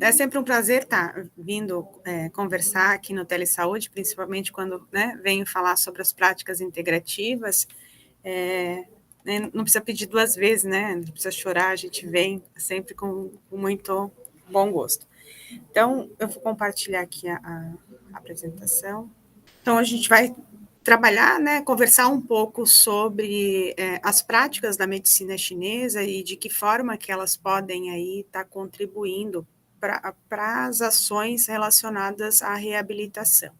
É sempre um prazer estar vindo conversar aqui no Telesaúde, principalmente quando venho falar sobre as práticas integrativas. Não precisa pedir duas vezes, não precisa chorar, a gente vem sempre com muito bom gosto. Então, eu vou compartilhar aqui a apresentação. Então, a gente vai trabalhar, conversar um pouco sobre as práticas da medicina chinesa e de que forma que elas podem aí estar contribuindo para as ações relacionadas à reabilitação.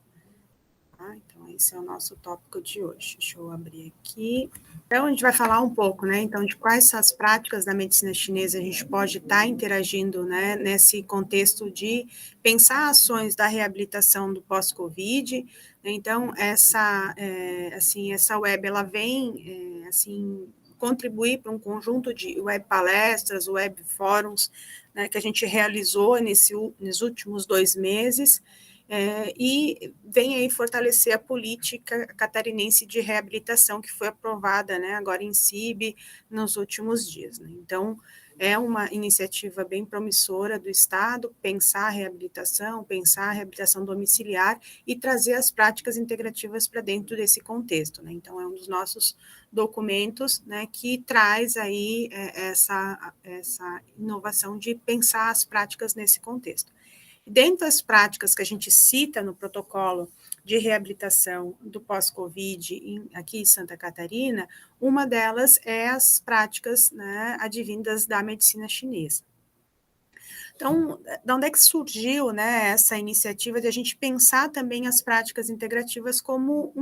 Tá? Então, esse é o nosso tópico de hoje. Deixa eu abrir aqui. Então, a gente vai falar um pouco, então, de quais são as práticas da medicina chinesa a gente pode estar interagindo, nesse contexto de pensar ações da reabilitação do pós-Covid. Então, essa web, ela vem, contribuir para um conjunto de web palestras, web fóruns, que a gente realizou nesses últimos 2 meses, e vem aí fortalecer a política catarinense de reabilitação que foi aprovada, agora em CIB, nos últimos dias. Então, é uma iniciativa bem promissora do Estado, pensar a reabilitação domiciliar e trazer as práticas integrativas para dentro desse contexto. Então, é um dos nossos documentos, que traz aí essa inovação de pensar as práticas nesse contexto. Dentro das práticas que a gente cita no protocolo de reabilitação do pós-Covid aqui em Santa Catarina, uma delas é as práticas advindas da medicina chinesa. Então, de onde é que surgiu essa iniciativa de a gente pensar também as práticas integrativas como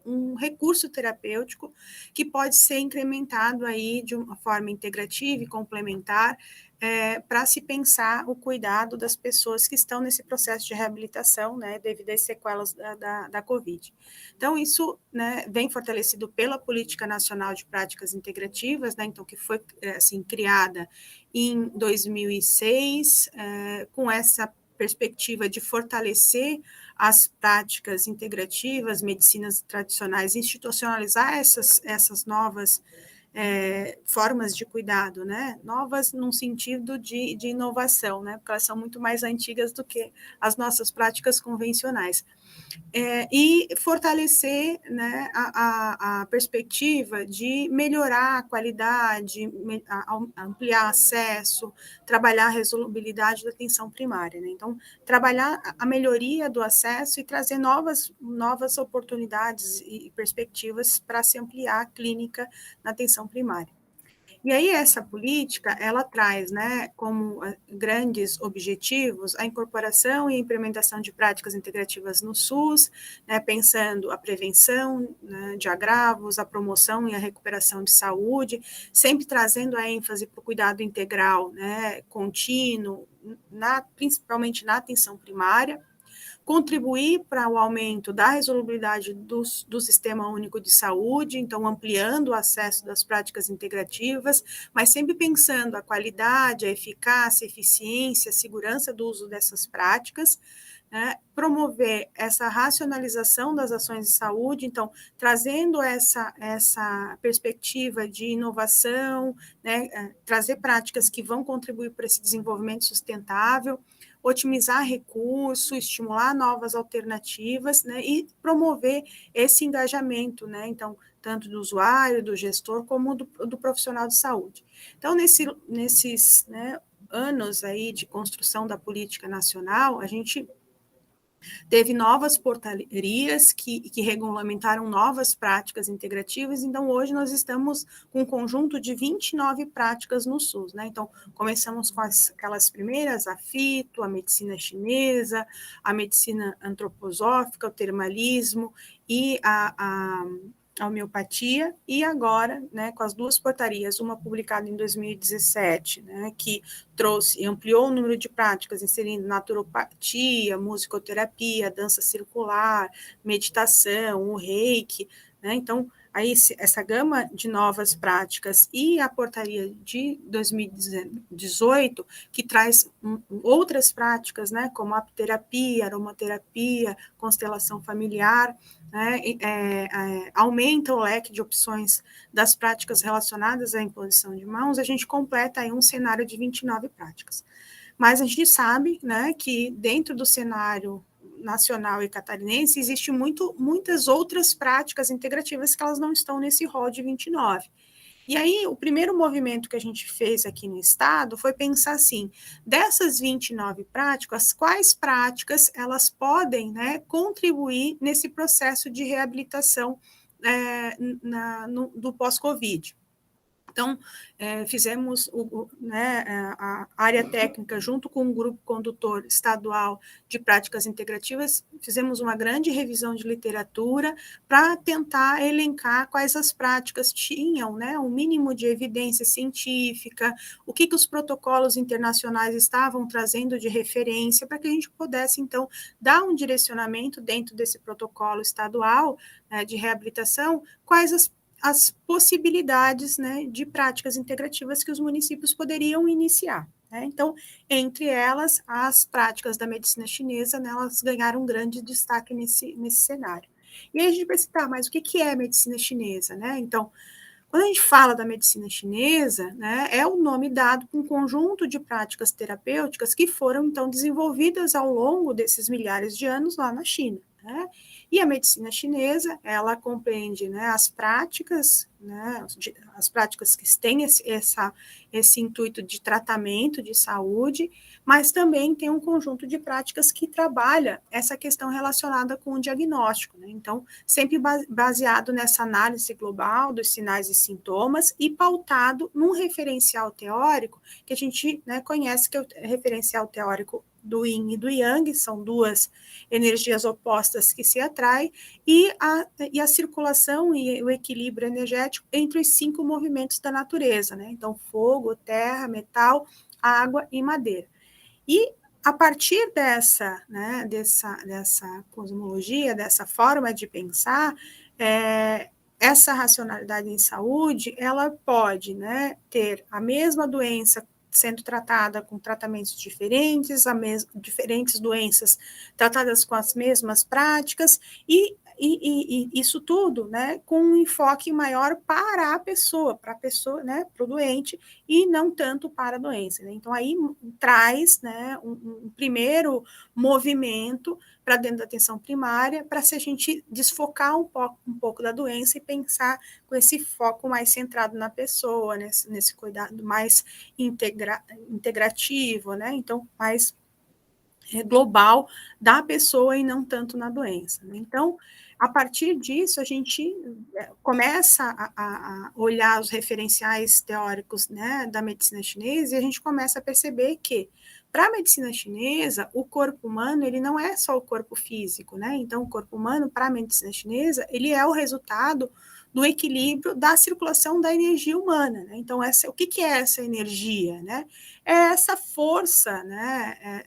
um recurso terapêutico que pode ser incrementado aí de uma forma integrativa e complementar para se pensar o cuidado das pessoas que estão nesse processo de reabilitação, devido às sequelas da Covid. Então, isso vem fortalecido pela Política Nacional de Práticas Integrativas, então, que foi criada em 2006, com essa perspectiva de fortalecer as práticas integrativas, medicinas tradicionais, institucionalizar essas novas formas de cuidado, novas num sentido de inovação, porque elas são muito mais antigas do que as nossas práticas convencionais. E fortalecer a perspectiva de melhorar a qualidade, ampliar acesso, trabalhar a resolubilidade da atenção primária. Então, trabalhar a melhoria do acesso e trazer novas oportunidades e perspectivas para se ampliar a clínica na atenção primária. E aí essa política, ela traz, como grandes objetivos a incorporação e implementação de práticas integrativas no SUS, pensando a prevenção de agravos, a promoção e a recuperação de saúde, sempre trazendo a ênfase para o cuidado integral, contínuo, principalmente na atenção primária, contribuir para o aumento da resolubilidade do Sistema Único de Saúde, então ampliando o acesso das práticas integrativas, mas sempre pensando a qualidade, a eficácia, a eficiência, a segurança do uso dessas práticas, promover essa racionalização das ações de saúde, então trazendo essa perspectiva de inovação, trazer práticas que vão contribuir para esse desenvolvimento sustentável, otimizar recursos, estimular novas alternativas, e promover esse engajamento, então, tanto do usuário, do gestor, como do profissional de saúde. Então, nesses anos aí de construção da política nacional, a gente teve novas portarias que regulamentaram novas práticas integrativas, então hoje nós estamos com um conjunto de 29 práticas no SUS, Então, começamos com aquelas primeiras, a fito, a medicina chinesa, a medicina antroposófica, o termalismo e a homeopatia, e agora, com as 2 portarias, uma publicada em 2017, que trouxe e ampliou o número de práticas, inserindo naturopatia, musicoterapia, dança circular, meditação, o reiki, Então, aí essa gama de novas práticas e a portaria de 2018, que traz outras práticas, como a apterapia, aromaterapia, constelação familiar, aumenta o leque de opções das práticas relacionadas à imposição de mãos, a gente completa aí um cenário de 29 práticas. mas a gente sabe, né, que dentro do cenário nacional e catarinense existe muitas outras práticas integrativas que elas não estão nesse rol de 29. E aí, o primeiro movimento que a gente fez aqui no estado foi pensar assim, dessas 29 práticas, quais práticas elas podem, né, contribuir nesse processo de reabilitação do pós-Covid. Então, fizemos né, a área técnica, junto com o grupo condutor estadual de práticas integrativas, fizemos uma grande revisão de literatura para tentar elencar quais as práticas tinham, né, um mínimo de evidência científica, o que os protocolos internacionais estavam trazendo de referência, para que a gente pudesse, então, dar um direcionamento dentro desse protocolo estadual de reabilitação, quais as possibilidades, né, de práticas integrativas que os municípios poderiam iniciar. Né? Então, entre elas, as práticas da medicina chinesa, né, elas ganharam um grande destaque nesse cenário. E aí a gente pensa, tá, mas o que é medicina chinesa? Né? Então, quando a gente fala da medicina chinesa, né, é o nome dado para um conjunto de práticas terapêuticas que foram, então, desenvolvidas ao longo desses milhares de anos lá na China. Né? E a medicina chinesa, ela compreende, né, as práticas, né, as práticas que têm esse intuito de tratamento, de saúde, mas também tem um conjunto de práticas que trabalha essa questão relacionada com o diagnóstico. Né? Então, sempre baseado nessa análise global dos sinais e sintomas e pautado num referencial teórico que a gente, né, conhece, que é o referencial teórico do Yin e do Yang, são duas energias opostas que se atraem, e a circulação e o equilíbrio energético entre os 5 movimentos da natureza, né? Então, fogo, terra, metal, água e madeira. E a partir dessa cosmologia, dessa forma de pensar, essa racionalidade em saúde, ela pode, né, ter a mesma doença sendo tratada com tratamentos diferentes, diferentes doenças tratadas com as mesmas práticas, e isso tudo, né, com um enfoque maior para a pessoa, né, para o doente, e não tanto para a doença. Né? Então, aí traz, né, um primeiro movimento para dentro da atenção primária, para se a gente desfocar um pouco da doença e pensar com esse foco mais centrado na pessoa, nesse cuidado mais integrativo, né? Então, mais global da pessoa e não tanto na doença. Né? Então, a partir disso, a gente começa a olhar os referenciais teóricos, né, da medicina chinesa, e a gente começa a perceber que, para a medicina chinesa, o corpo humano, ele não é só o corpo físico, né? Então, o corpo humano, para a medicina chinesa, ele é o resultado do equilíbrio da circulação da energia humana. Né? Então, o que é essa energia? Né? É essa força, né?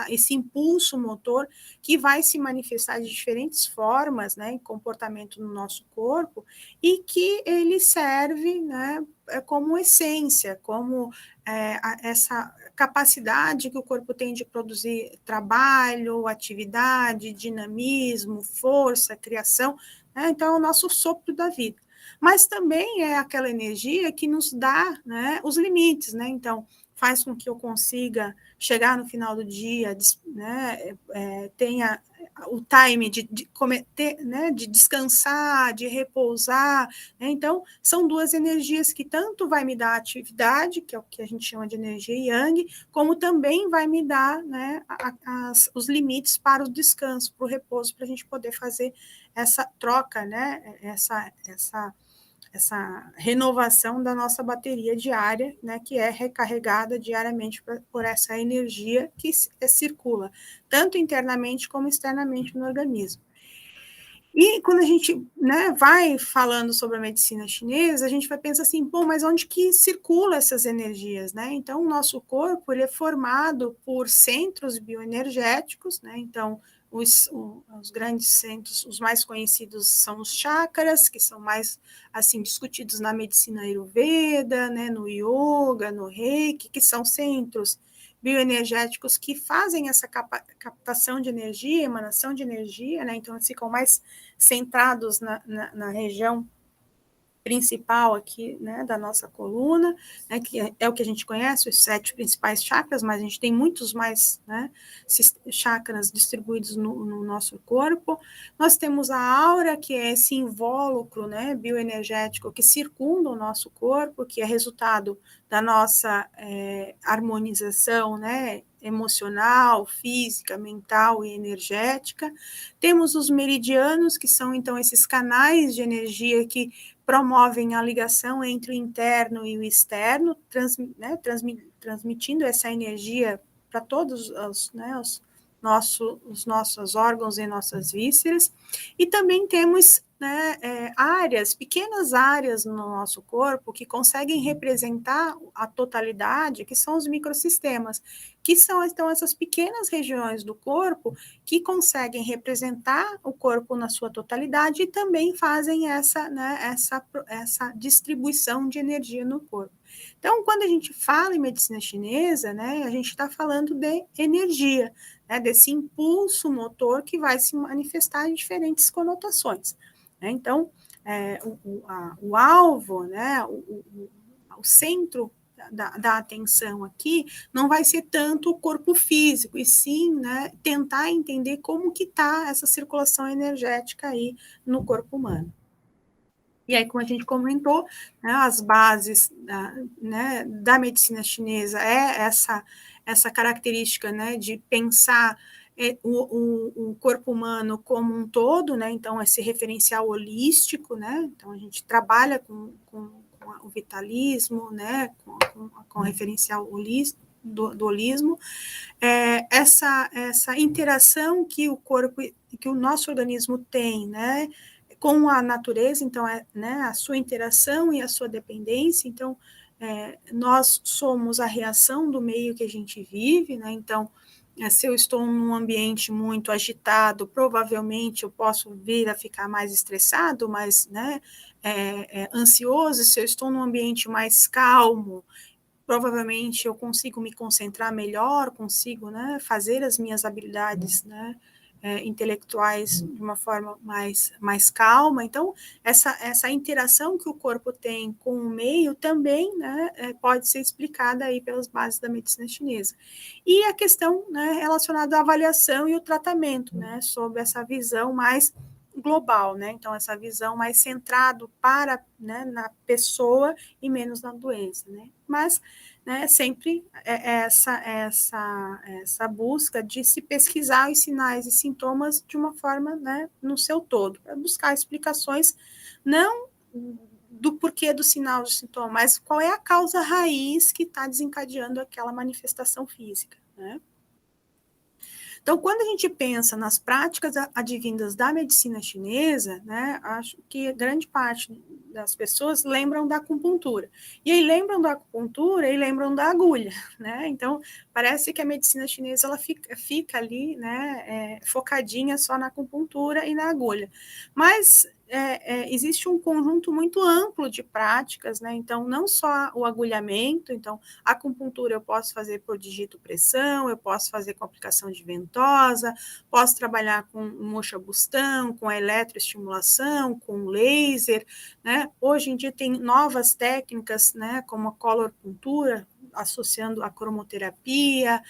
Esse impulso motor que vai se manifestar de diferentes formas, né, em comportamento no nosso corpo, e que ele serve, né, como essência, como essa capacidade que o corpo tem de produzir trabalho, atividade, dinamismo, força, criação. Né? Então, é o nosso sopro da vida. Mas também é aquela energia que nos dá, né, os limites. Né? Então, faz com que eu consiga chegar no final do dia, né, tenha o time de cometer, né, de descansar, de repousar. Né? Então, são duas energias que tanto vai me dar atividade, que é o que a gente chama de energia yang, como também vai me dar, né, os limites para o descanso, para o repouso, para a gente poder fazer essa troca, né, essa renovação da nossa bateria diária, né, que é recarregada diariamente por essa energia que circula, tanto internamente como externamente no organismo. E quando a gente, né, vai falando sobre a medicina chinesa, a gente vai pensar assim, bom, mas onde que circula essas energias, né? Então, o nosso corpo, ele é formado por centros bioenergéticos, né? Então, os grandes centros, os mais conhecidos são os chakras, que são mais, assim, discutidos na medicina Ayurveda, né, no yoga, no reiki, que são centros bioenergéticos que fazem essa captação de energia, emanação de energia, né? Então, eles ficam mais centrados na região principal aqui, né, da nossa coluna, né, que é o que a gente conhece, os 7 principais chakras, mas a gente tem muitos mais, né, chakras distribuídos no nosso corpo. Nós temos a aura, que é esse invólucro, né, bioenergético que circunda o nosso corpo, que é resultado da nossa harmonização, né, emocional, física, mental e energética. Temos os meridianos, que são, então, esses canais de energia que promovem a ligação entre o interno e o externo, transmitindo essa energia para todos os nossos órgãos e nossas vísceras. E também temos, né, pequenas áreas no nosso corpo que conseguem representar a totalidade, que são os microsistemas, que são, então, essas pequenas regiões do corpo que conseguem representar o corpo na sua totalidade e também fazem essa distribuição de energia no corpo. Então, quando a gente fala em medicina chinesa, né, a gente está falando de energia, né, desse impulso motor que vai se manifestar em diferentes conotações. Né? Então, o alvo, né, o centro da atenção aqui não vai ser tanto o corpo físico, e sim, né, tentar entender como que está essa circulação energética aí no corpo humano. E aí, como a gente comentou, né, as bases da medicina chinesa é essa característica, né, de pensar o corpo humano como um todo, né, então esse referencial holístico, né, então a gente trabalha com o vitalismo, né, com o referencial holístico, do holismo, essa interação que o corpo, que o nosso organismo tem, né, com a natureza, então, né, a sua interação e a sua dependência, então, nós somos a reação do meio que a gente vive, né, então, se eu estou num ambiente muito agitado, provavelmente eu posso vir a ficar mais estressado, mais, né, ansioso. Se eu estou num ambiente mais calmo, provavelmente eu consigo me concentrar melhor, consigo, né, fazer as minhas habilidades, né, intelectuais de uma forma mais calma. Então, essa interação que o corpo tem com o meio também, né, pode ser explicada aí pelas bases da medicina chinesa. E a questão, né, relacionada à avaliação e o tratamento, né, sobre essa visão mais global, né? Então, essa visão mais centrado para, né, na pessoa e menos na doença, né? Mas, né, sempre essa busca de se pesquisar os sinais e sintomas de uma forma, né, no seu todo, para buscar explicações, não do porquê do sinal do sintoma, mas qual é a causa raiz que está desencadeando aquela manifestação física, né? Então, quando a gente pensa nas práticas advindas da medicina chinesa, né, acho que grande parte das pessoas lembram da acupuntura. E aí lembram da acupuntura e lembram da agulha, né? Então, parece que a medicina chinesa ela fica ali, né, focadinha só na acupuntura e na agulha. Mas existe um conjunto muito amplo de práticas, né? Então, não só o agulhamento, então, a acupuntura eu posso fazer por digitopressão, eu posso fazer com aplicação de ventosa, posso trabalhar com moxa-bustão, com eletroestimulação, com laser, né? Hoje em dia tem novas técnicas, né, como a coloripuntura, associando a cromoterapia,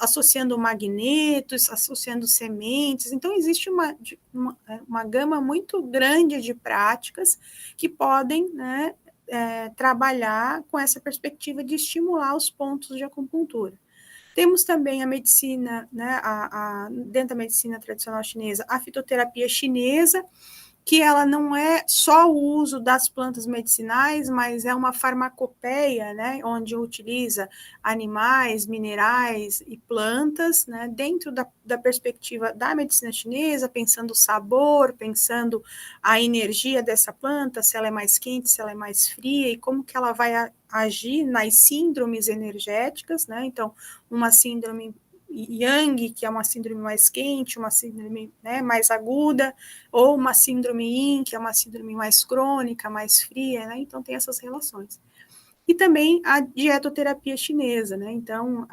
associando magnetos, associando sementes. Então, existe uma gama muito grande de práticas que podem, né, trabalhar com essa perspectiva de estimular os pontos de acupuntura. Temos também a medicina, né, dentro da medicina tradicional chinesa, a fitoterapia chinesa, que ela não é só o uso das plantas medicinais, mas é uma farmacopeia, né, onde utiliza animais, minerais e plantas, né, dentro da perspectiva da medicina chinesa, pensando o sabor, pensando a energia dessa planta, se ela é mais quente, se ela é mais fria, e como que ela vai agir nas síndromes energéticas, né, então, uma síndrome Yang, que é uma síndrome mais quente, uma síndrome, né, mais aguda, ou uma síndrome Yin, que é uma síndrome mais crônica, mais fria, né? Então tem essas relações. E também a dietoterapia chinesa, né? Então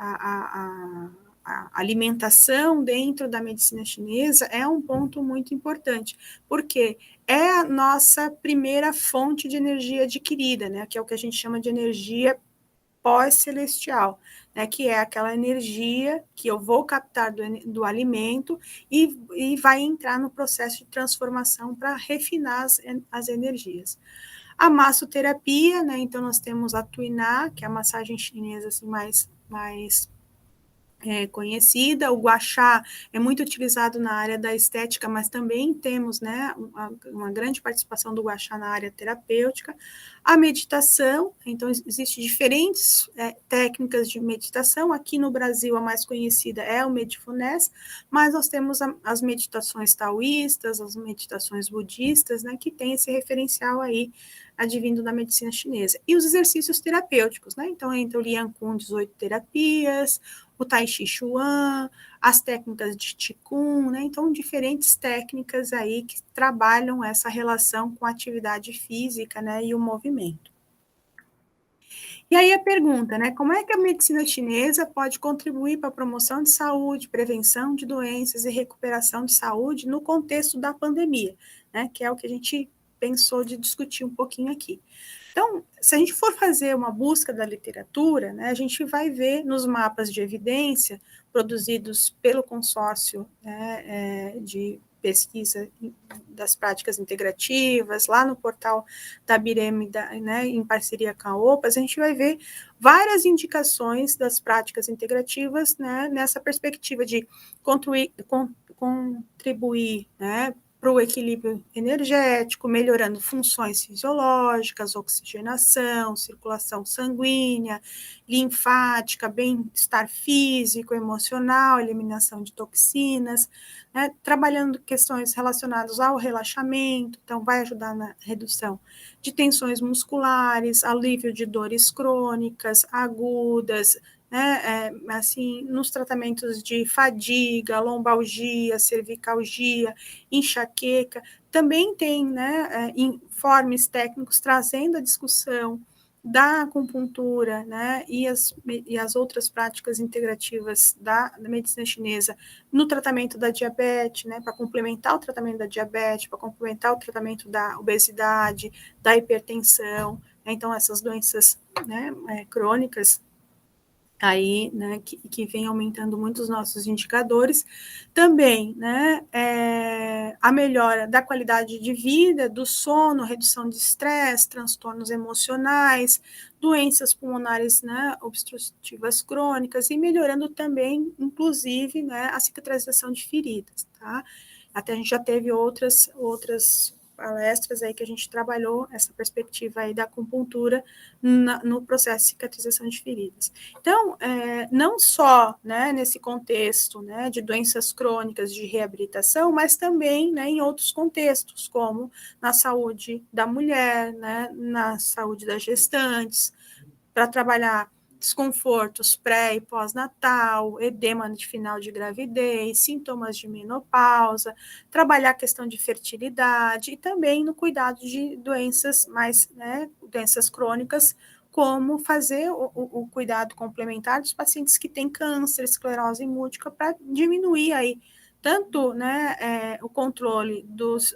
a alimentação dentro da medicina chinesa é um ponto muito importante, porque é a nossa primeira fonte de energia adquirida, né, que é o que a gente chama de energia pós-celestial, né, que é aquela energia que eu vou captar do alimento e vai entrar no processo de transformação para refinar as energias. A massoterapia, né, então nós temos a Tuiná, que é a massagem chinesa assim, mais conhecida. O guaxá é muito utilizado na área da estética, mas também temos, né, uma grande participação do guaxá na área terapêutica. A meditação, então existem diferentes técnicas de meditação. Aqui no Brasil a mais conhecida é o Mindfulness, mas nós temos as meditações taoístas, as meditações budistas, né, que tem esse referencial aí advindo da medicina chinesa. E os exercícios terapêuticos, né? Então entra o Lian Kun 18 terapias, o Tai Chi Chuan, as técnicas de Qigong, né? Então, diferentes técnicas aí que trabalham essa relação com a atividade física, né, e o movimento. E aí a pergunta, né, como é que a medicina chinesa pode contribuir para a promoção de saúde, prevenção de doenças e recuperação de saúde no contexto da pandemia, né, que é o que a gente pensou de discutir um pouquinho aqui. Então, se a gente for fazer uma busca da literatura, né, a gente vai ver nos mapas de evidência produzidos pelo consórcio, né, de pesquisa das práticas integrativas, lá no portal da Bireme, né, em parceria com a OPAS, a gente vai ver várias indicações das práticas integrativas, né, nessa perspectiva de contribuir, né, para o equilíbrio energético, melhorando funções fisiológicas, oxigenação, circulação sanguínea, linfática, bem-estar físico, emocional, eliminação de toxinas, né, trabalhando questões relacionadas ao relaxamento, então vai ajudar na redução de tensões musculares, alívio de dores crônicas, agudas, né, assim, nos tratamentos de fadiga, lombalgia, cervicalgia, enxaqueca, também tem, né, informes técnicos trazendo a discussão da acupuntura, né, e as outras práticas integrativas da medicina chinesa no tratamento da diabetes, né, para complementar o tratamento da diabetes, para complementar o tratamento da obesidade, da hipertensão, né, então essas doenças, né, crônicas aí, né, que vem aumentando muito os nossos indicadores, também, né, a melhora da qualidade de vida, do sono, redução de estresse, transtornos emocionais, doenças pulmonares, né, obstrutivas crônicas e melhorando também, inclusive, né, a cicatrização de feridas, tá? Até a gente já teve outras palestras aí que a gente trabalhou essa perspectiva aí da acupuntura no processo de cicatrização de feridas. Então, não só, né, nesse contexto, né, de doenças crônicas de reabilitação, mas também, né, em outros contextos, como na saúde da mulher, né, na saúde das gestantes, para trabalhar desconfortos pré e pós-natal, edema de final de gravidez, sintomas de menopausa, trabalhar a questão de fertilidade e também no cuidado de doenças mais, né, doenças crônicas, como fazer o cuidado complementar dos pacientes que têm câncer, esclerose múltipla, para diminuir aí tanto, né, o controle dos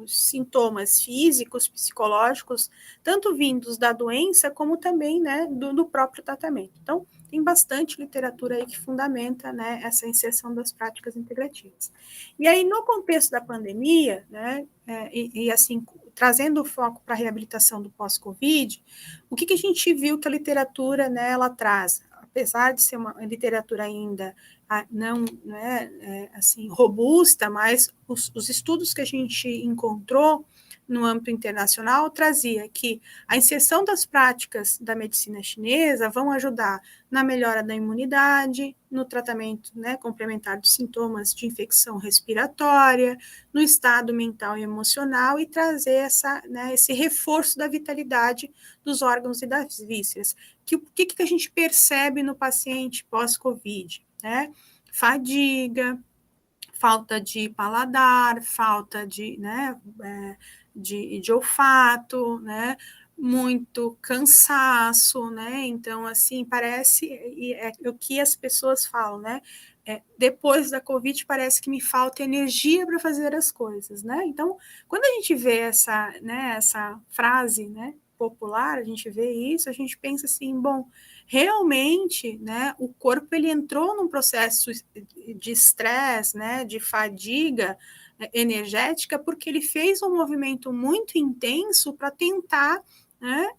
sintomas físicos, psicológicos, tanto vindos da doença, como também, né, do próprio tratamento. Então, tem bastante literatura aí que fundamenta, né, essa inserção das práticas integrativas. E aí, no contexto da pandemia, né, e assim, trazendo o foco para a reabilitação do pós-Covid, o que a gente viu que a literatura, né, ela traz? Apesar de ser uma literatura ainda não, né, assim, robusta, mas os estudos que a gente encontrou no âmbito internacional trazia que a inserção das práticas da medicina chinesa vão ajudar na melhora da imunidade, no tratamento, né, complementar dos sintomas de infecção respiratória, no estado mental e emocional e trazer né, esse reforço da vitalidade dos órgãos e das vísceras. O que a gente percebe no paciente pós-Covid? Né? Fadiga, falta de paladar, falta de, né, de olfato, né, muito cansaço, né? Então, assim, parece, e é o que as pessoas falam, né? Depois da Covid, parece que me falta energia para fazer as coisas, né? Então, quando a gente vê essa frase, né, popular, a gente vê isso, a gente pensa assim, bom, realmente, né, o corpo ele entrou num processo de estresse, né, de fadiga energética, porque ele fez um movimento muito intenso para tentar, né,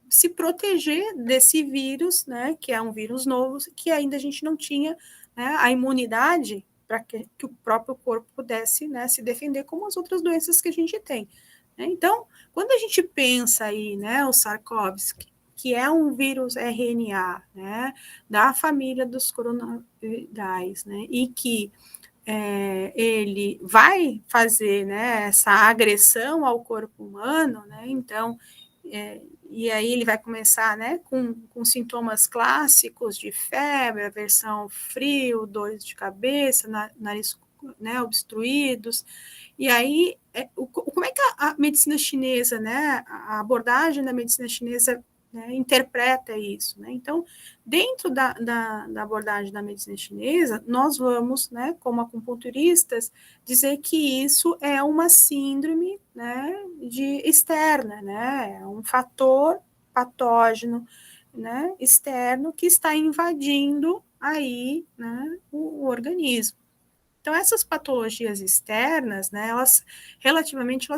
se proteger desse vírus, né, que é um vírus novo, que ainda a gente não tinha, né, a imunidade para que o próprio corpo pudesse, né, se defender como as outras doenças que a gente tem. Né? Então, quando a gente pensa aí, né, o SARS-CoV, que é um vírus RNA, né, da família dos coronavírus, né, e que ele vai fazer, né, essa agressão ao corpo humano, né, então, e aí ele vai começar, né, com sintomas clássicos de febre, aversão frio, dores de cabeça, nariz, né, obstruídos, e aí, como é que a medicina chinesa, né, a abordagem da medicina chinesa, né, interpreta isso, né? Então, dentro da abordagem da medicina chinesa, nós vamos, né, como acupunturistas, dizer que isso é uma síndrome, né, externa, né, é um fator patógeno, né, externo que está invadindo aí, né, o organismo. Então, essas patologias externas, né, elas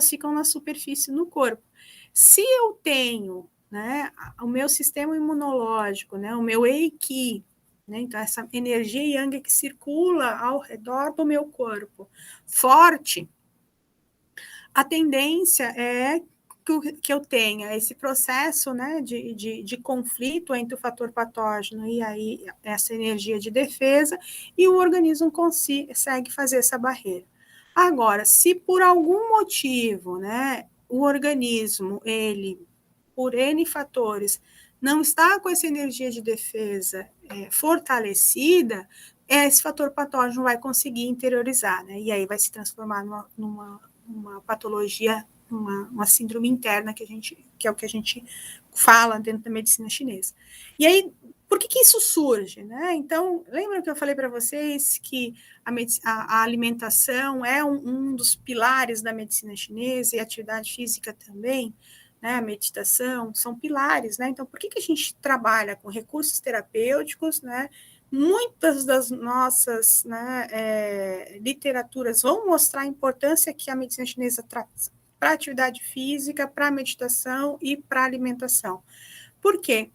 ficam na superfície no corpo. Se eu tenho, né, o meu sistema imunológico, né, o meu Eiki, né, então essa energia yang que circula ao redor do meu corpo forte, a tendência é que eu tenha esse processo, né, de conflito entre o fator patógeno e aí essa energia de defesa, e o organismo consegue fazer essa barreira. Agora, se por algum motivo, né, o organismo, ele, por N fatores, não está com essa energia de defesa fortalecida, esse fator patógeno vai conseguir interiorizar, né, e aí vai se transformar uma patologia, uma síndrome interna que é o que a gente fala dentro da medicina chinesa. E aí, por que isso surge? Né? Então, lembra que eu falei para vocês que a alimentação é um dos pilares da medicina chinesa e a atividade física também, né? A meditação, são pilares, né? Então, por que a gente trabalha com recursos terapêuticos, né? Muitas das nossas, né, literaturas vão mostrar a importância que a medicina chinesa traz para a atividade física, para a meditação e para a alimentação. Por quê?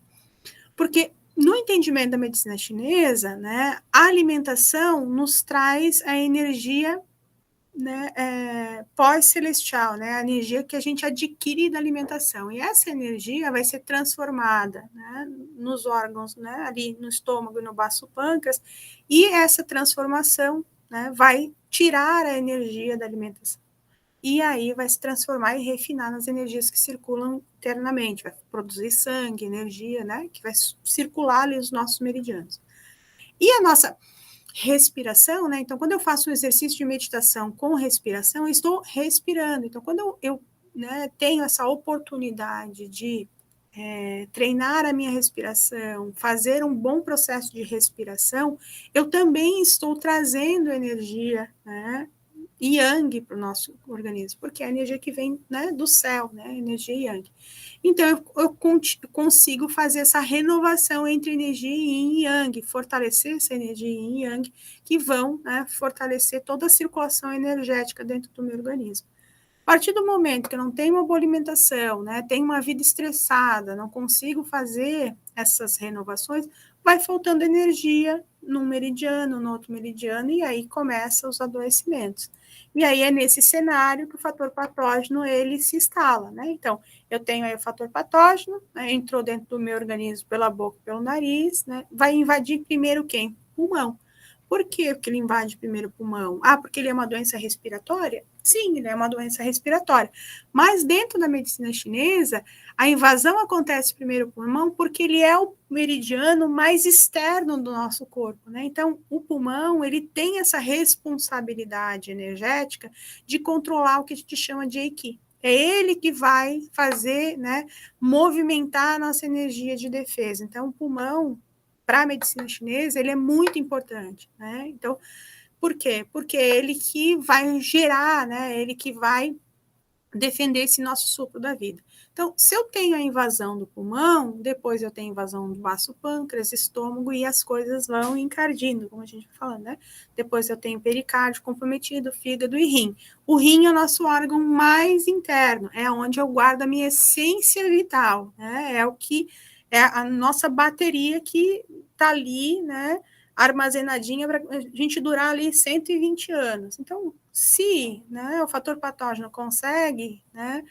Porque no entendimento da medicina chinesa, né, a alimentação nos traz a energia, né, pós-celestial, né, a energia que a gente adquire da alimentação. E essa energia vai ser transformada, né, nos órgãos, né, ali no estômago e no baço pâncreas, e essa transformação, né, vai tirar a energia da alimentação. E aí vai se transformar e refinar nas energias que circulam internamente, vai produzir sangue, energia, né, que vai circular ali os nossos meridianos. E a nossa respiração, né? Então, quando eu faço um exercício de meditação com respiração, eu estou respirando. Então, quando eu né, tenho essa oportunidade de treinar a minha respiração, fazer um bom processo de respiração, eu também estou trazendo energia, né? Yang para o nosso organismo, porque é a energia que vem, né, do céu, né, energia yang. Então, eu consigo fazer essa renovação entre energia yin e yang, fortalecer essa energia yin e yang, que vão, né, fortalecer toda a circulação energética dentro do meu organismo. A partir do momento que eu não tenho uma boa alimentação, né, tenho uma vida estressada, não consigo fazer essas renovações, vai faltando energia num meridiano, no outro meridiano, e aí começam os adoecimentos. E aí é nesse cenário que o fator patógeno ele se instala, né? Então, eu tenho aí o fator patógeno, né, entrou dentro do meu organismo pela boca, pelo nariz, né? Vai invadir primeiro quem? Pulmão. Por que ele invade primeiro o pulmão? Ah, porque ele é uma doença respiratória? Sim, ele é uma doença respiratória. Mas dentro da medicina chinesa, a invasão acontece primeiro no pulmão porque ele é o meridiano mais externo do nosso corpo, né? Então, o pulmão, ele tem essa responsabilidade energética de controlar o que a gente chama de Eqi. É ele que vai fazer, né, movimentar a nossa energia de defesa. Então, o pulmão, para a medicina chinesa, ele é muito importante, né? Então, por quê? Porque é ele que vai gerar, né? Ele que vai defender esse nosso sopro da vida. Então, se eu tenho a invasão do pulmão, depois eu tenho a invasão do vaso pâncreas, estômago, e as coisas vão encardindo, como a gente vai falando, né? Depois eu tenho pericárdio comprometido, fígado e rim. O rim é o nosso órgão mais interno, é onde eu guardo a minha essência vital, né? É o que é a nossa bateria que está ali, né? Armazenadinha para a gente durar ali 120 anos. Então, se, né, o fator patógeno consegue, né,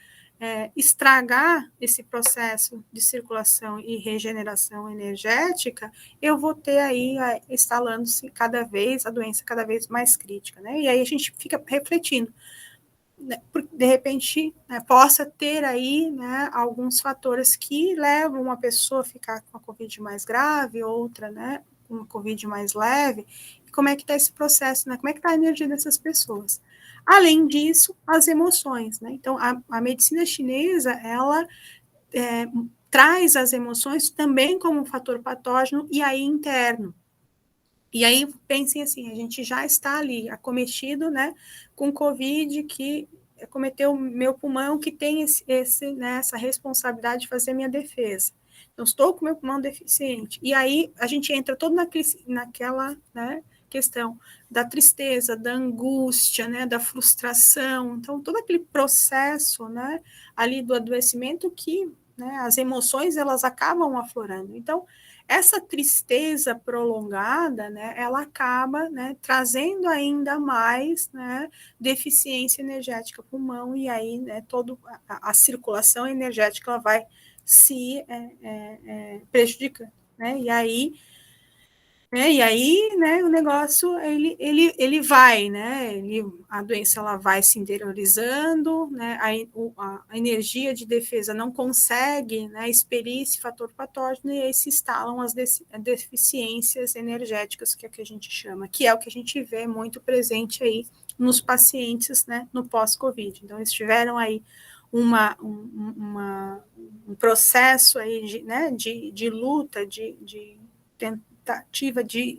estragar esse processo de circulação e regeneração energética, eu vou ter aí instalando-se cada vez a doença cada vez mais crítica, né? E aí a gente fica refletindo, né, de repente, né, possa ter aí, né, alguns fatores que levam uma pessoa a ficar com a COVID mais grave, outra, né, com uma COVID mais leve. Como é que está esse processo, né? Como é que está a energia dessas pessoas? Além disso, as emoções, né? Então, a medicina chinesa, ela traz as emoções também como um fator patógeno e aí interno. E aí, pensem assim, a gente já está ali acometido, né, com Covid, que acometeu o meu pulmão, que tem né, essa responsabilidade de fazer minha defesa. Então, estou com meu pulmão deficiente. E aí, a gente entra todo naquela, né, questão da tristeza, da angústia, né, da frustração. Então, todo aquele processo, né, ali do adoecimento que, né, as emoções, elas acabam aflorando. Então, essa tristeza prolongada, né, ela acaba, né, trazendo ainda mais, né, deficiência energética para o pulmão, e aí, né, toda a circulação energética ela vai se prejudicando, né, e aí, né, o negócio, ele vai, né, a doença ela vai se interiorizando, né, a energia de defesa não consegue, né, expelir esse fator patógeno, e aí se instalam as deficiências energéticas, que é o que a gente chama, que é o que a gente vê muito presente aí nos pacientes, né, no pós-Covid. Então, eles tiveram aí um processo aí de luta, de tentativa de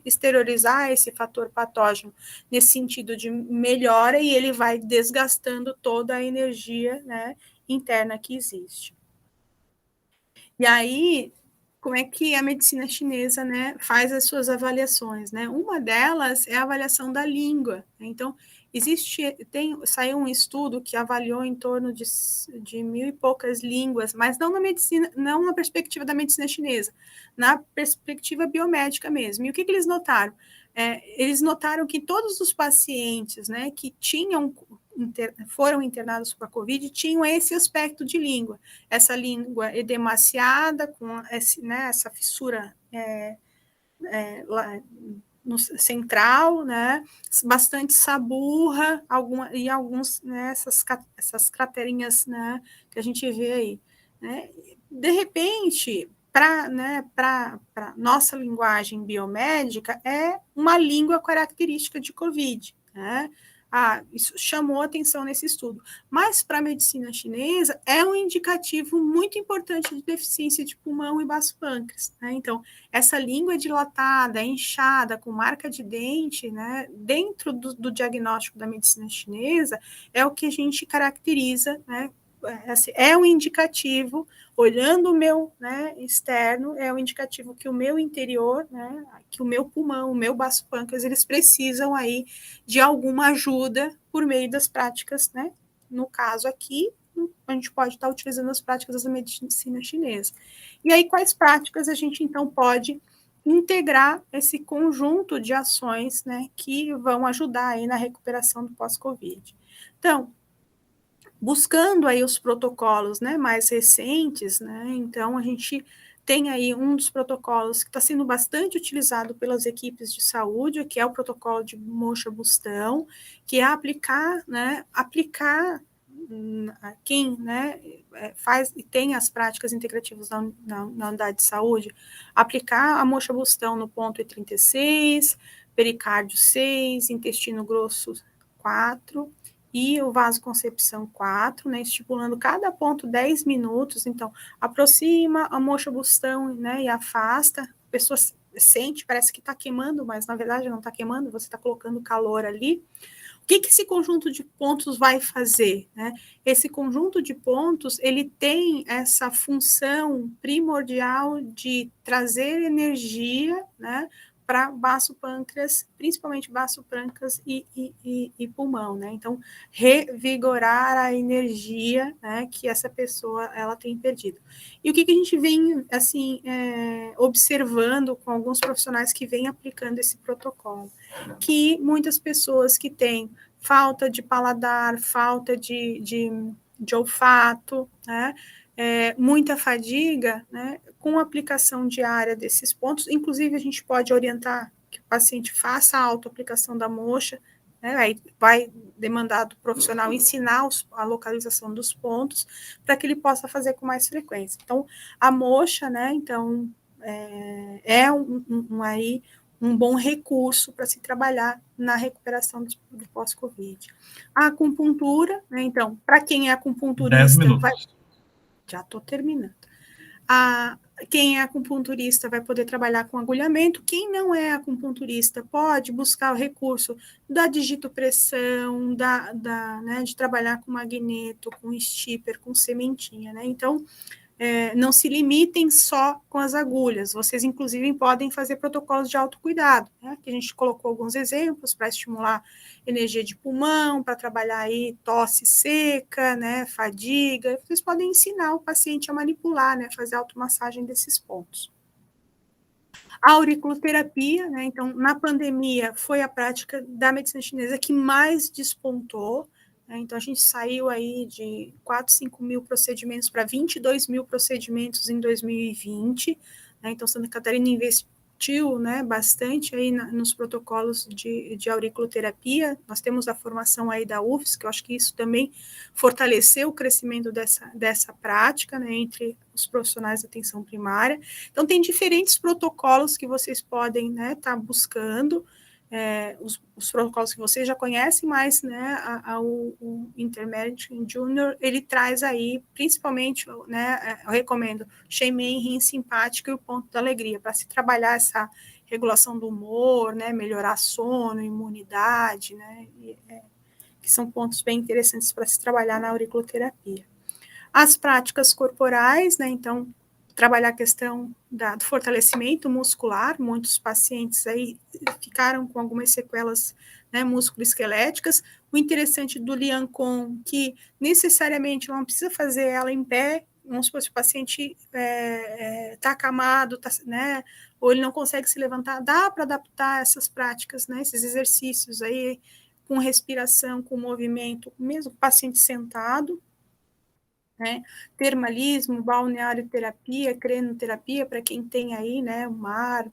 exteriorizar esse fator patógeno nesse sentido de melhora, e ele vai desgastando toda a energia, né, interna que existe. E aí, como é que a medicina chinesa, né, faz as suas avaliações, né? Uma delas é a avaliação da língua. Então, saiu um estudo que avaliou em torno de 1.000 e poucas línguas, mas não na medicina, não na perspectiva da medicina chinesa, na perspectiva biomédica mesmo. E o que eles notaram? Eles notaram que todos os pacientes, né, que foram internados com a COVID tinham esse aspecto de língua, essa língua edemaciada, com essa fissura lá no central, né, bastante saburra, e alguns, né, essas craterinhas, né, que a gente vê aí, né? De repente, para, né, nossa linguagem biomédica, é uma língua característica de COVID, né? Isso chamou atenção nesse estudo. Mas para a medicina chinesa é um indicativo muito importante de deficiência de pulmão e baço pâncreas, né? Então, essa língua dilatada, inchada, com marca de dente, né, dentro do diagnóstico da medicina chinesa, é o que a gente caracteriza, né, é um indicativo, olhando o meu, né, externo, é um indicativo que o meu interior, né, que o meu pulmão, o meu baço pâncreas, eles precisam aí de alguma ajuda por meio das práticas, né, no caso aqui, a gente pode estar utilizando as práticas da medicina chinesa. E aí, quais práticas a gente, então, pode integrar esse conjunto de ações, né, que vão ajudar aí na recuperação do pós-Covid? Então, buscando aí os protocolos, né, mais recentes, né, então a gente tem aí um dos protocolos que está sendo bastante utilizado pelas equipes de saúde, que é o protocolo de Mocha-Bustão, que é aplicar quem, né, faz e tem as práticas integrativas na unidade de saúde, aplicar a Mocha-Bustão no ponto E36, pericárdio 6, intestino grosso 4, e o vasoconcepção 4, né, estipulando cada ponto 10 minutos, então, aproxima, amocha o bustão, né, e afasta, a pessoa sente, parece que está queimando, mas na verdade não está queimando, você está colocando calor ali. O que esse conjunto de pontos vai fazer, né? Esse conjunto de pontos, ele tem essa função primordial de trazer energia, né, para baço pâncreas, principalmente baço pâncreas e pulmão, né? Então, revigorar a energia, né, que essa pessoa ela tem perdido. E o que a gente vem assim observando com alguns profissionais que vêm aplicando esse protocolo, que muitas pessoas que têm falta de paladar, falta de olfato, né? Muita fadiga, né? Com a aplicação diária desses pontos, inclusive a gente pode orientar que o paciente faça a autoaplicação da moxa, né? Aí vai demandar do profissional ensinar a localização dos pontos para que ele possa fazer com mais frequência. Então, a moxa, né? Então, aí um bom recurso para se trabalhar na recuperação do pós-Covid. A acupuntura, né, então, para quem é acupunturista, 10 minutos. Já estou terminando. Quem é acupunturista vai poder trabalhar com agulhamento. Quem não é acupunturista pode buscar o recurso da digitopressão, né, de trabalhar com magneto, com stipper, com sementinha, né? Então, não se limitem só com as agulhas, vocês inclusive podem fazer protocolos de autocuidado, né? Que a gente colocou alguns exemplos para estimular energia de pulmão, para trabalhar aí tosse seca, né, fadiga, vocês podem ensinar o paciente a manipular, né, fazer automassagem desses pontos. A auriculoterapia, né, então na pandemia foi a prática da medicina chinesa que mais despontou, então, a gente saiu aí de 4, 5 mil procedimentos para 22 mil procedimentos em 2020. Né? Então, Santa Catarina investiu, né, bastante aí nos protocolos de auriculoterapia. Nós temos a formação aí da UFS, que eu acho que isso também fortaleceu o crescimento dessa prática, né, entre os profissionais da atenção primária. Então, tem diferentes protocolos que vocês podem, né, estar buscando. Os protocolos que vocês já conhecem, mas, né, o Intermediate Junior, ele traz aí, principalmente, né, eu recomendo Xemen, rim simpático e o ponto da alegria, para se trabalhar essa regulação do humor, né, melhorar sono, imunidade, né, que são pontos bem interessantes para se trabalhar na auriculoterapia. As práticas corporais, né, então, trabalhar a questão do fortalecimento muscular, muitos pacientes aí ficaram com algumas sequelas, né, musculoesqueléticas. O interessante do Lian Con, que necessariamente não precisa fazer ela em pé, vamos supor, se o paciente está acamado, né, ou ele não consegue se levantar, dá para adaptar essas práticas, né, esses exercícios aí, com respiração, com movimento, mesmo o paciente sentado, né? Termalismo, balnearioterapia, crenoterapia, para quem tem aí, né, o mar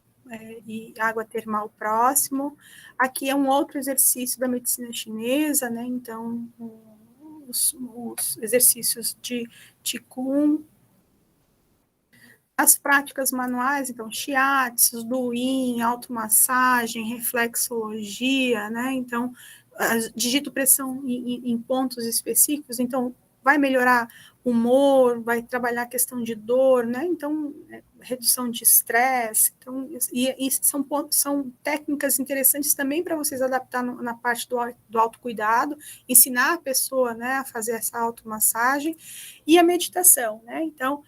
e água termal próximo. Aqui é um outro exercício da medicina chinesa, né? Então, os exercícios de Qigong. As práticas manuais, então, shiatsu, duin, automassagem, reflexologia, né? Então, digitopressão em pontos específicos, então, vai melhorar o humor, vai trabalhar a questão de dor, né? Então, redução de estresse. Então, e são técnicas interessantes também para vocês adaptar na parte do autocuidado, ensinar a pessoa, né, a fazer essa automassagem e a meditação, né? Então,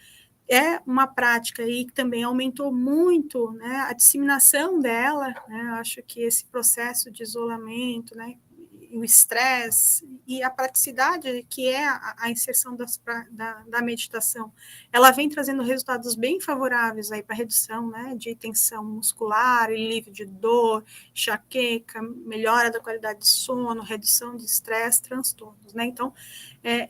é uma prática aí que também aumentou muito, né, a disseminação dela, né, eu acho que esse processo de isolamento, né, o estresse e a praticidade que é a inserção da meditação, ela vem trazendo resultados bem favoráveis aí para redução, né, de tensão muscular, alívio de dor, enxaqueca, melhora da qualidade de sono, redução de estresse, transtornos, né, então,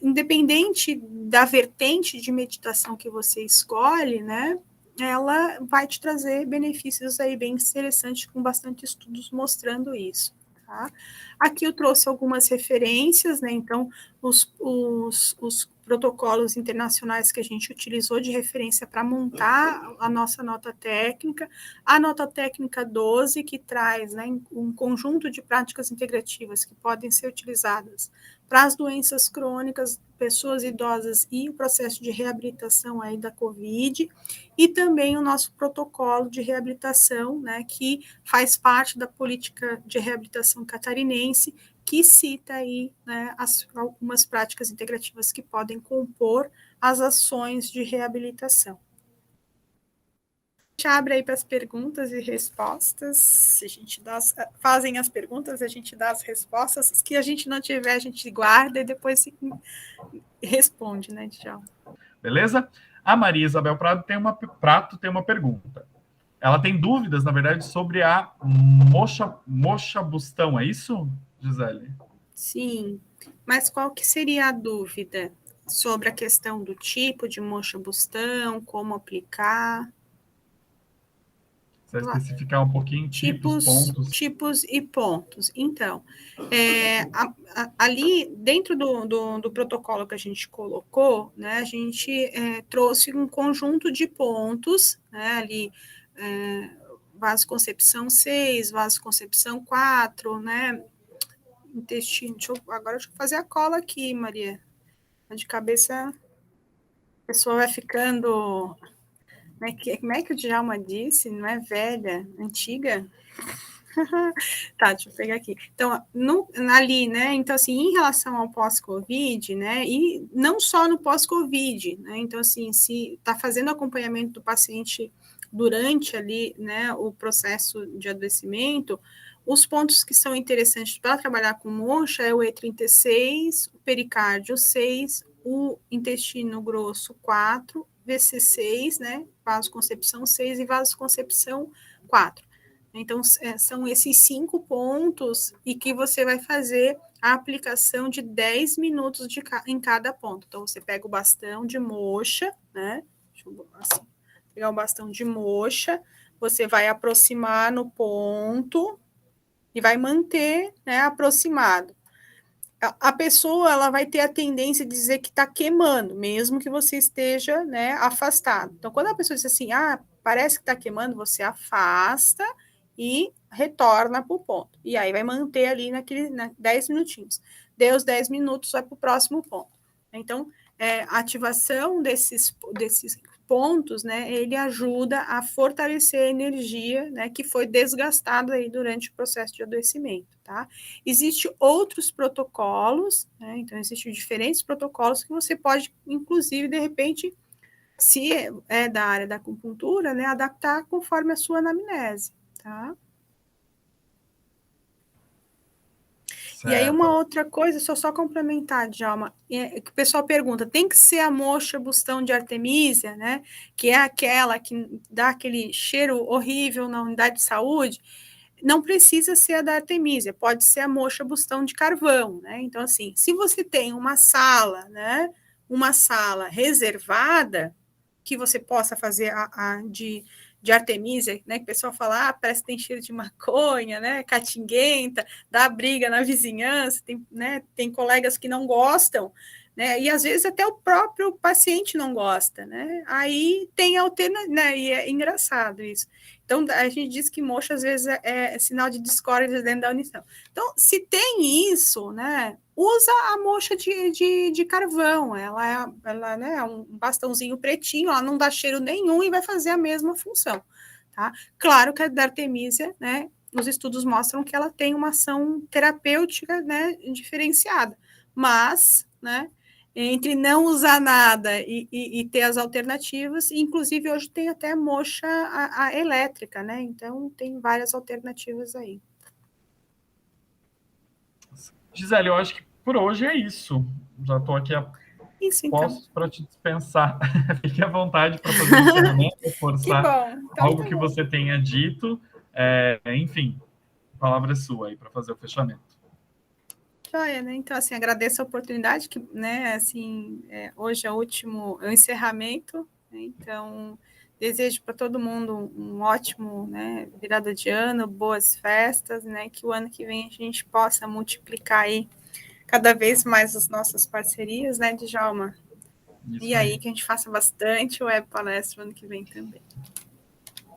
independente da vertente de meditação que você escolhe, né, ela vai te trazer benefícios aí bem interessantes, com bastante estudos mostrando isso. Tá? Aqui eu trouxe algumas referências, né? Então, os protocolos internacionais que a gente utilizou de referência para montar a nossa nota técnica, a nota técnica 12, que traz, né, um conjunto de práticas integrativas que podem ser utilizadas para as doenças crônicas, pessoas idosas e o processo de reabilitação aí da COVID, e também o nosso protocolo de reabilitação, né, que faz parte da política de reabilitação catarinense, que cita aí, né, algumas práticas integrativas que podem compor as ações de reabilitação. A gente abre aí para as perguntas e respostas, a gente fazem as perguntas, a gente dá as respostas, as que a gente não tiver, a gente guarda e depois responde, né, Djalma? Beleza? A Maria Isabel Prato tem uma pergunta. Ela tem dúvidas, na verdade, sobre a mocha bustão, é isso, Gisele? Sim, mas qual que seria a dúvida sobre a questão do tipo de mocha bustão, como aplicar? Você vai especificar um pouquinho Tipos e pontos. Então, ali dentro do protocolo que a gente colocou, né, a gente trouxe um conjunto de pontos, né, ali, vasoconcepção 6, vasoconcepção 4, né, intestino. Agora deixa eu fazer a cola aqui, Maria. De cabeça, a pessoa vai ficando. Como é que o Djalma disse? Não é velha, antiga? Tá, deixa eu pegar aqui. Então, ali, né? Então, assim, em relação ao pós-Covid, né? E não só no pós-Covid, né? Então, assim, se está fazendo acompanhamento do paciente durante ali, né, o processo de adoecimento, os pontos que são interessantes para trabalhar com mocha é o E36, o pericárdio 6, o intestino grosso 4, VC6, né? Vasoconcepção 6 e vasoconcepção 4. Então, são esses 5 pontos e que você vai fazer a aplicação de 10 minutos em cada ponto. Então, você pega o bastão de mocha, né? Deixa eu assim, pegar o bastão de mocha, você vai aproximar no ponto e vai manter, né, aproximado. A pessoa, ela vai ter a tendência de dizer que está queimando, mesmo que você esteja, né, afastado. Então, quando a pessoa diz assim, parece que está queimando, você afasta e retorna para o ponto. E aí vai manter ali 10 minutinhos. Deu os 10 minutos, vai para o próximo ponto. Então, a ativação desses pontos, né, ele ajuda a fortalecer a energia, né, que foi desgastada aí durante o processo de adoecimento, tá? Existem outros protocolos, né, então existem diferentes protocolos que você pode, inclusive, de repente, se é da área da acupuntura, né, adaptar conforme a sua anamnese, tá? Certo. E aí uma outra coisa, só complementar, Djalma, que o pessoal pergunta, tem que ser a mocha bustão de artemisia, né, que é aquela que dá aquele cheiro horrível na unidade de saúde? Não precisa ser a da artemisia, pode ser a mocha bustão de carvão, né? Então, assim, se você tem uma sala, né, uma sala reservada, que você possa fazer de artemisia, né, que o pessoal fala, parece que tem cheiro de maconha, né, catinguenta, dá briga na vizinhança, tem colegas que não gostam, né, e às vezes até o próprio paciente não gosta, né, aí tem alternativa, né, e é engraçado isso. Então, a gente diz que mocha, às vezes, é sinal de discórdia dentro da união. Então, se tem isso, né, usa a mocha de carvão, ela né, é um bastãozinho pretinho, ela não dá cheiro nenhum e vai fazer a mesma função, tá? Claro que a da artemisia, né, os estudos mostram que ela tem uma ação terapêutica, né, diferenciada, mas, né, entre não usar nada e ter as alternativas, inclusive hoje tem até mocha a elétrica, né? Então tem várias alternativas aí. Gisele, eu acho que por hoje é isso. Já estou aqui posso para te dispensar. Fique à vontade para fazer o encerramento, reforçar algo que você tenha dito. Enfim, a palavra é sua aí para fazer o fechamento. Joia, né? Então, assim, agradeço a oportunidade, que, né, assim, hoje é o encerramento, né? Então, desejo para todo mundo um ótimo, né, virada de ano, boas festas, né, que o ano que vem a gente possa multiplicar aí cada vez mais as nossas parcerias, né, Djalma? E aí que a gente faça bastante web palestra ano que vem também.